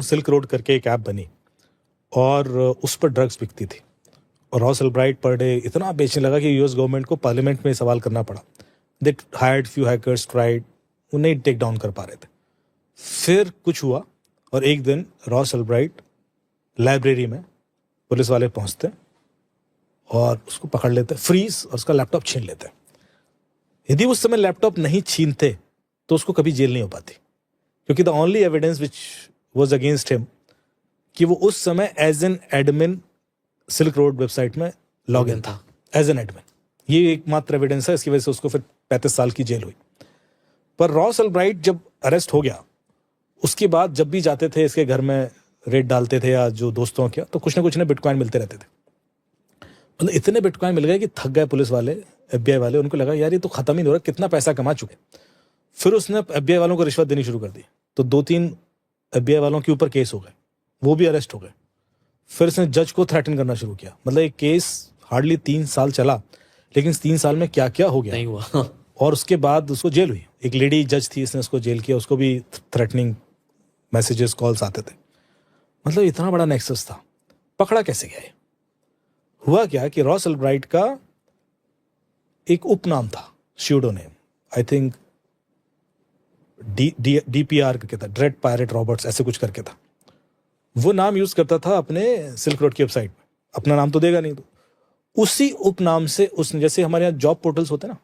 Silk road करके एक app बनी और उस पर ड्रग्स बिकती थी और रॉस अल्ब्राइट पर डे इतना बेचने लगा कि यूएस गवर्नमेंट को पार्लियामेंट में सवाल करना पड़ा. They hired few hackers, tried, वो नहीं टेक डाउन कर पा रहे थे. फिर कुछ हुआ और एक दिन रॉस अल्ब्राइट लाइब्रेरी में पुलिस वाले पहुंचते और उसको पकड़ लेते, फ्रीज, और उसका लैपटॉप छीन लेते. यदि उस समय लैपटॉप नहीं छीनते तो उसको कभी जेल नहीं हो पाती, क्योंकि the only evidence which was against him कि वो उस समय as an admin silk road website में लॉग इन था, एज एन एडमिन. ये एकमात्र एविडेंस है, इसकी वजह से उसको फिर 35 साल की जेल हुई. पर रॉस अल्ब्राइट जब अरेस्ट हो गया, उसके बाद जब भी जाते थे इसके घर में रेड डालते थे या जो दोस्तों के, तो कुछ ना कुछ बिटकॉइन मिलते रहते थे. मतलब इतने बिटकॉइन मिल गए कि थक गए पुलिस वाले, FBI वाले. उनको लगा यार ये तो खत्म ही नहीं हो रहा, कितना पैसा कमा चुके. फिर उसने FBI वालों को रिश्वत देनी शुरू कर दी, तो 2-3 FBI वालों के ऊपर केस हो गए, वो भी अरेस्ट हो गए. फिर उसने जज को थ्रेटन करना शुरू किया. मतलब एक केस हार्डली 3 साल चला, लेकिन 3 साल में क्या क्या हो गया नहीं हुआ. और उसके बाद उसको जेल हुई. एक लेडी जज थी, इसने उसको जेल किया, उसको भी थ्रेटनिंग मैसेजेस, कॉल्स आते थे. मतलब इतना बड़ा नेक्सस था. पकड़ा कैसे गया? हुआ क्या कि रॉस अल्ब्राइट का एक उपनाम था, pseudo name, I think DPR करके था, ड्रेड पायरेट रॉबर्ट्स, ऐसे कुछ करके था. वो नाम यूज करता था अपने सिल्क रोड की वेबसाइट में. अपना नाम तो देगा नहीं, तो उसी उपनाम से उसने, जैसे हमारे यहाँ जॉब पोर्टल्स होते हैं ना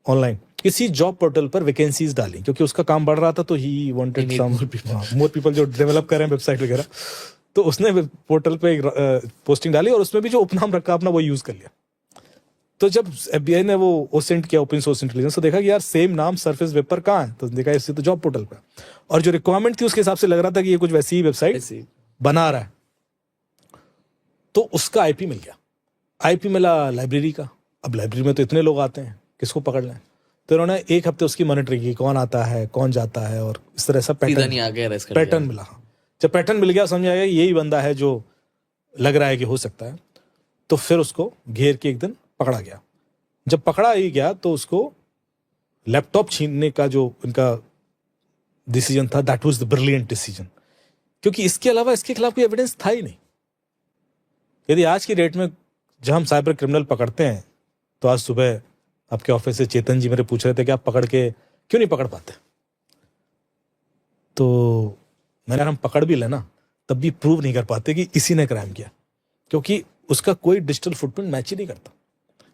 ऑनलाइन, किसी जॉब पोर्टल पर वैकेंसीज डाली, क्योंकि उसका काम बढ़ रहा था, तो he wanted some more people जो डेवलप कर रहे हैं वेबसाइट वगैरह. तो उसने पोर्टल पे एक पोस्टिंग डाली और उसमें भी जो उपनाम रखा अपना वो यूज कर लिया. तो जब FBI ने वो ओसेंट किया, ओपन सोर्स इंटेलिजेंस, तो देखा कि यार सेम नाम सरफेस वेब पर कहाँ है, तो देखा इससे तो जॉब पोर्टल पर. और जो रिक्वायरमेंट थी उसके हिसाब से लग रहा था कि ये कुछ वैसी ही वेबसाइट बना रहा है. तो उसका IP मिल गया. IP मिला लाइब्रेरी का. अब लाइब्रेरी में तो इतने लोग आते हैं, किसको पकड़ लें. तो उन्होंने 1 हफ्ते उसकी मॉनिटरिंग की, कौन आता है, कौन जाता है, और इस तरह से पैटर्न मिला. जब पैटर्न मिल गया, समझ आया यही बंदा है जो लग रहा है कि हो सकता है. तो फिर उसको घेर के एक दिन पकड़ा गया. जब पकड़ा ही गया तो उसको लैपटॉप छीनने का जो उनका डिसीजन था, that was the brilliant decision, क्योंकि इसके अलावा इसके खिलाफ कोई एविडेंस था ही नहीं. यदि आज की डेट में जब हम साइबर क्रिमिनल पकड़ते हैं, तो आज सुबह आपके ऑफिस से चेतन जी मेरे पूछ रहे थे कि आप पकड़ के क्यों नहीं पकड़ पाते. तो मैंने, हम पकड़ भी लेना तब भी प्रूव नहीं कर पाते कि इसी ने क्राइम किया, क्योंकि उसका कोई डिजिटल फुटप्रिंट मैच ही नहीं करता.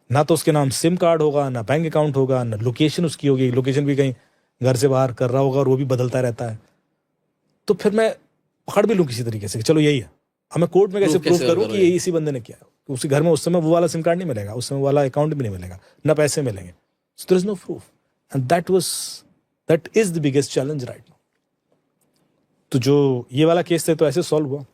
ना तो उसके नाम सिम कार्ड होगा, ना बैंक अकाउंट होगा, ना लोकेशन उसकी होगी. लोकेशन भी कहीं घर से बाहर कर रहा होगा और वो भी बदलता रहता है. तो फिर मैं पकड़ भी लूँ किसी तरीके से, चलो यही है. अब मैं कोर्ट में कैसे प्रूव करूँ कि ये इसी बंदे ने किया. उसी घर में उस समय वो वाला सिम कार्ड नहीं मिलेगा, उस समय वाला अकाउंट भी नहीं मिलेगा, ना पैसे मिलेंगे. So there is no proof, and that is the biggest challenge right now. तो जो ये वाला केस थे तो ऐसे सॉल्व हुआ.